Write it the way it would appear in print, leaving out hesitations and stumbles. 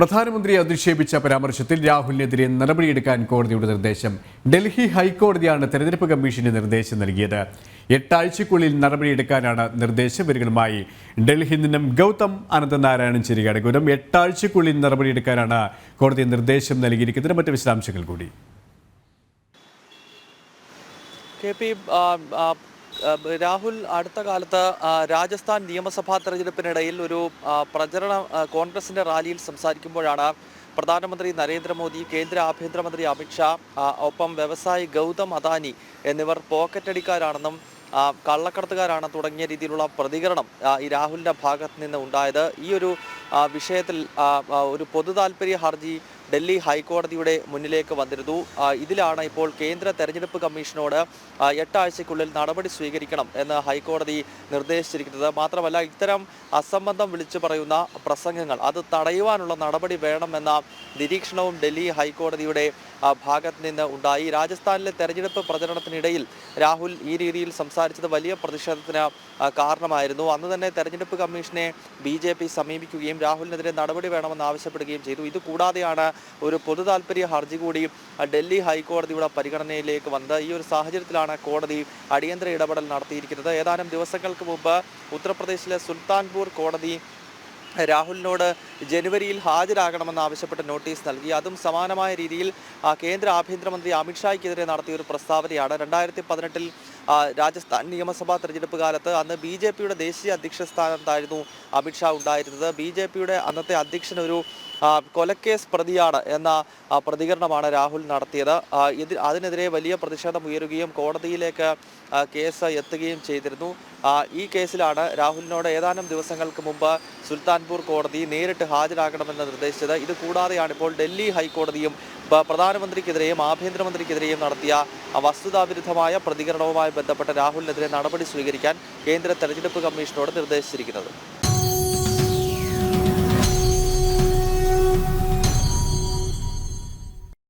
പ്രധാനമന്ത്രിയെ അധിക്ഷേപിച്ച പരാമർശത്തിൽ രാഹുലിനെതിരെ നടപടിയെടുക്കാൻ കോടതിയുടെ നിർദ്ദേശം. ഡൽഹി ഹൈക്കോടതിയാണ് തെരഞ്ഞെടുപ്പ് കമ്മീഷന് നിർദ്ദേശം നൽകിയത്. 8 ആഴ്ചയ്ക്കുള്ളിൽ നടപടിയെടുക്കാനാണ് നിർദ്ദേശം. ഇവരുമായി ഡൽഹിയിൽ നിന്നും ഗൗതം അനന്തനാരായണൻ ചേരുകയാണ്. ഗൗതം, 8 ആഴ്ചയ്ക്കുള്ളിൽ നടപടിയെടുക്കാനാണ് കോടതി നിർദ്ദേശം നൽകിയിരിക്കുന്നത്. മറ്റ് വിശദാംശങ്ങൾ കൂടി. രാഹുൽ അടുത്ത കാലത്ത് രാജസ്ഥാൻ നിയമസഭാ തെരഞ്ഞെടുപ്പിനിടയിൽ ഒരു പ്രചരണ കോൺഗ്രസിന്റെ റാലിയിൽ സംസാരിക്കുമ്പോഴാണ് പ്രധാനമന്ത്രി നരേന്ദ്രമോദി, കേന്ദ്ര ആഭ്യന്തരമന്ത്രി അമിത്ഷാ, ഒപ്പം വ്യവസായി ഗൗതം അദാനി എന്നിവർ പോക്കറ്റടിക്കാരാണെന്നും കള്ളക്കടത്തുകാരാണ് തുടങ്ങിയ രീതിയിലുള്ള പ്രതികരണം ഈ രാഹുലിന്റെ ഭാഗത്ത് നിന്ന് ഉണ്ടായത്. ഈ ഒരു വിഷയത്തിൽ ഒരു പൊതു താൽപര്യ ഹർജി ഡൽഹി ഹൈക്കോടതിയുടെ മുന്നിലേക്ക് വന്നിരുന്നു. ഇതിലാണ് ഇപ്പോൾ കേന്ദ്ര തെരഞ്ഞെടുപ്പ് കമ്മീഷനോട് 8 ആഴ്ചയ്ക്കുള്ളിൽ നടപടി സ്വീകരിക്കണം എന്ന് ഹൈക്കോടതി നിർദ്ദേശിച്ചിരിക്കുന്നത്. മാത്രമല്ല, ഇത്തരം അസംബന്ധം വിളിച്ചു പറയുന്ന പ്രസംഗങ്ങൾ അത് തടയുവാനുള്ള നടപടി വേണമെന്ന നിരീക്ഷണവും ഡൽഹി ഹൈക്കോടതിയുടെ ഭാഗത്ത് നിന്ന് ഉണ്ടായി. രാജസ്ഥാനിലെ തെരഞ്ഞെടുപ്പ് പ്രചരണത്തിനിടയിൽ രാഹുൽ ഈ രീതിയിൽ സംസാരിച്ചത് വലിയ പ്രതിഷേധത്തിന് കാരണമായിരുന്നു. അന്ന് തന്നെ തെരഞ്ഞെടുപ്പ് കമ്മീഷനെ BJP സമീപിക്കുകയും രാഹുലിനെതിരെ നടപടി വേണമെന്ന് ആവശ്യപ്പെടുകയും ചെയ്തു. ഇതുകൂടാതെയാണ് ഒരു പൊതു താൽപര്യ ഹർജി കൂടി ഡൽഹി ഹൈക്കോടതിയുടെ പരിഗണനയിലേക്ക് വന്നത്. ഈ ഒരു സാഹചര്യത്തിലാണ് കോടതി അടിയന്തര ഇടപെടൽ നടത്തിയിരിക്കുന്നത്. ഏതാനും ദിവസങ്ങൾക്ക് മുമ്പ് ഉത്തർപ്രദേശിലെ സുൽത്താൻപൂർ കോടതി രാഹുലിനോട് ജനുവരിയിൽ ഹാജരാകണമെന്ന് ആവശ്യപ്പെട്ട് നോട്ടീസ് നൽകി. അതും സമാനമായ രീതിയിൽ കേന്ദ്ര ആഭ്യന്തരമന്ത്രി അമിത്ഷായ്ക്കെതിരെ നടത്തിയ ഒരു പ്രസ്താവനയാണ്. 2018 രാജസ്ഥാൻ നിയമസഭാ തെരഞ്ഞെടുപ്പ് കാലത്ത് അന്ന് BJPയുടെ ദേശീയ അധ്യക്ഷ സ്ഥാനത്തായിരുന്നു അമിത്ഷാ ഉണ്ടായിരുന്നത്. BJPയുടെ അന്നത്തെ അധ്യക്ഷൻ ഒരു കൊലക്കേസ് പ്രതിയാണ് എന്ന പ്രതികരണമാണ് രാഹുൽ നടത്തിയത്. അതിനെതിരെ വലിയ പ്രതിഷേധം ഉയരുകയും കോടതിയിലേക്ക് കേസ് എത്തുകയും ചെയ്തിരുന്നു. ഈ കേസിലാണ് രാഹുലിനോട് ഏതാനും ദിവസങ്ങൾക്ക് മുമ്പ് സുൽത്താൻപൂർ കോടതി നേരിട്ട് ഹാജരാകണമെന്ന് നിർദ്ദേശിച്ചത്. ഇത് കൂടാതെയാണ് ഇപ്പോൾ ഡൽഹി ഹൈക്കോടതിയും പ്രധാനമന്ത്രിക്കെതിരെയും ആഭ്യന്തരമന്ത്രിക്കെതിരെയും നടത്തിയ വസ്തുതാവിരുദ്ധമായ പ്രതികരണവുമായി ബന്ധപ്പെട്ട് രാഹുലിനെതിരെ നടപടി സ്വീകരിക്കാൻ കേന്ദ്ര തെരഞ്ഞെടുപ്പ് കമ്മീഷനോട് നിർദ്ദേശിച്ചിരിക്കുന്നത്.